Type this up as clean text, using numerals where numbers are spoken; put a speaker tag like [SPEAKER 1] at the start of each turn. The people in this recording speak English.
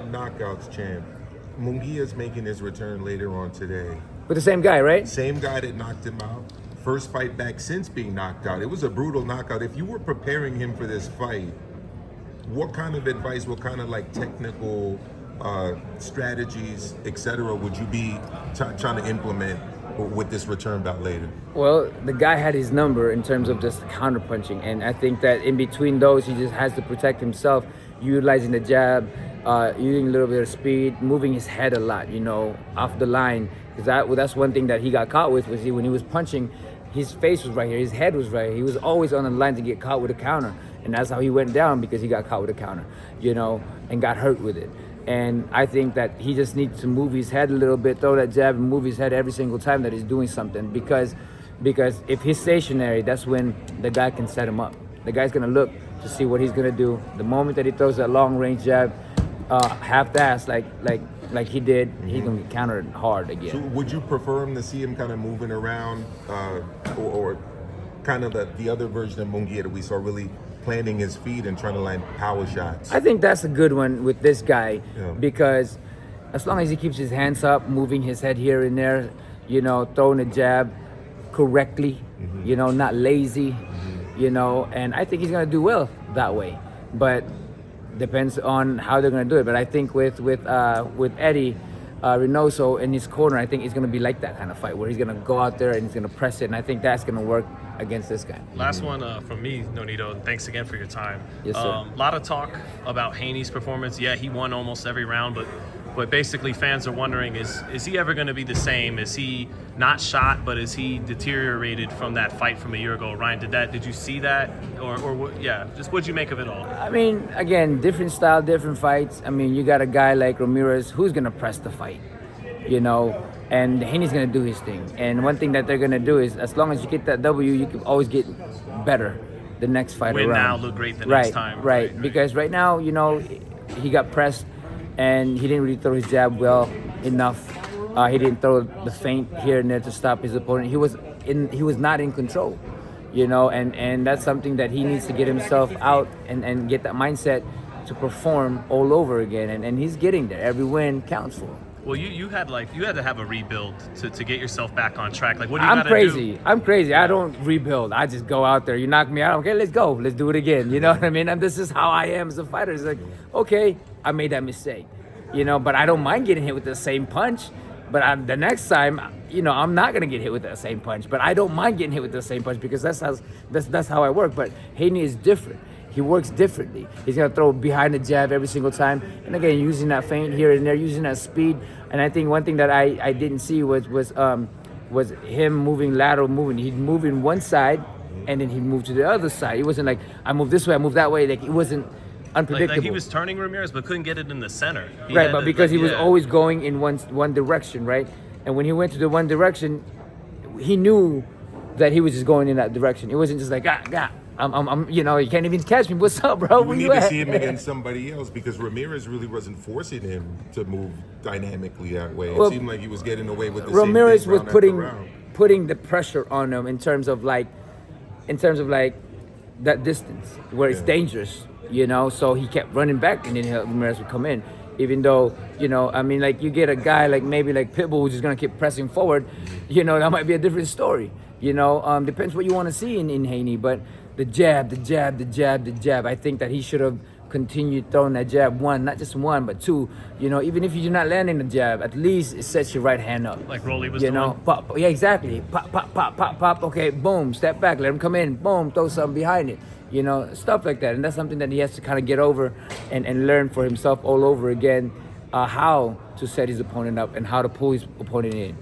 [SPEAKER 1] Knockouts champ. Munguia's making his return later on today.
[SPEAKER 2] With the same guy, right?
[SPEAKER 1] Same guy that knocked him out. First fight back since being knocked out. It was a brutal knockout. If you were preparing him for this fight, what kind of advice, what kind of like technical strategies, etc., would you be trying to implement with this return bout later?
[SPEAKER 2] Well, the guy had his number in terms of just counter punching, and I think that in between those, he just has to protect himself, utilizing the jab, using a little bit of speed, moving his head a lot, off the line. Because that's one thing that he got caught with, was when he was punching, his face was right here, his head was right here. He was always on the line to get caught with a counter, and that's how he went down, because he got caught with a counter, and got hurt with it. And I think that he just needs to move his head a little bit, throw that jab, and move his head every single time that he's doing something. Because if he's stationary, that's when the guy can set him up. The guy's gonna look to see what he's gonna do. The moment that he throws that long range jab, half-ass like he did, he's gonna get countered hard again.
[SPEAKER 1] So would you prefer him to see him kind of moving around, or kind of the other version of Munguia that we saw, really planting his feet and trying to land power shots?
[SPEAKER 2] I think that's a good one with this guy, because as long as he keeps his hands up, moving his head here and there, throwing a jab correctly, not lazy, and I think he's gonna do well that way. But depends on how they're gonna do it. But I think with Eddie Reynoso in his corner, I think it's gonna be like that kind of fight where he's gonna go out there and he's gonna press it, and I think that's gonna work against this guy.
[SPEAKER 3] Last one from me, Nonito, and thanks again for your time.
[SPEAKER 2] Yes, sir.
[SPEAKER 3] A lot of talk about Haney'S performance. Yeah, he won almost every round, but basically fans are wondering, is he ever going to be the same? Is he not shot, but is he deteriorated from that fight from a year ago? Ryan, did you see that? Or just what'd you make of it all?
[SPEAKER 2] I mean, again, different style, different fights. I mean, you got a guy like Ramirez who's going to press the fight, and Haney's going to do his thing. And one thing that they're going to do is, as long as you get that W, you can always get better the next fight
[SPEAKER 3] Win
[SPEAKER 2] around.
[SPEAKER 3] now, look great the next time.
[SPEAKER 2] Right. Because right now, he got pressed and he didn't really throw his jab well enough. He didn't throw the feint here and there to stop his opponent. He was not in control, and that's something that he needs to get himself out and get that mindset to perform all over again. And he's getting there. Every win counts for him.
[SPEAKER 3] Well, you had to have a rebuild to get yourself back on track. Like, what do you
[SPEAKER 2] I'm crazy. I'm crazy. I don't rebuild. I just go out there. You knock me out. Okay, let's go. Let's do it again. You know what I mean? And this is how I am as a fighter. It's like, okay, I made that mistake, but I don't mind getting hit with the same punch. But the next time, I'm not gonna get hit with that same punch. But I don't mind getting hit with the same punch, because that's how I work. But Haney is different. He works differently. He's gonna throw behind the jab every single time, and again, using that feint here and there, using that speed. And I think one thing that I didn't see was him moving lateral movement. He'd move in one side, and then he'd move to the other side. It wasn't like I move this way, I move that way. Like, it wasn't unpredictable.
[SPEAKER 3] Like he was turning Ramirez, but couldn't get it in the center.
[SPEAKER 2] Right, but because he was always going in one direction, right? And when he went to the one direction, he knew that he was just going in that direction. It wasn't just like, I'm you can't even catch me. What's up, bro?
[SPEAKER 1] We need to see him against somebody else, because Ramirez really wasn't forcing him to move dynamically that way. It seemed like he was getting away with the
[SPEAKER 2] Ramirez
[SPEAKER 1] same
[SPEAKER 2] was
[SPEAKER 1] thing
[SPEAKER 2] putting the pressure on him in terms of like that distance where it's dangerous, so he kept running back, and then Ramirez would come in. Even though, you get a guy like maybe like Pitbull who's just gonna keep pressing forward, that might be a different story. Depends what you want to see in Haney. But the jab. I think that he should have continued throwing that jab, one, not just one, but two. Even if you're not landing the jab, at least it sets your right hand up.
[SPEAKER 3] Like Rolly was doing.
[SPEAKER 2] Pop, yeah, exactly. Pop, pop, pop, pop, pop. Okay, boom, step back, let him come in. Boom, throw something behind it. Stuff like that. And that's something that he has to kind of get over and learn for himself all over again, how to set his opponent up and how to pull his opponent in.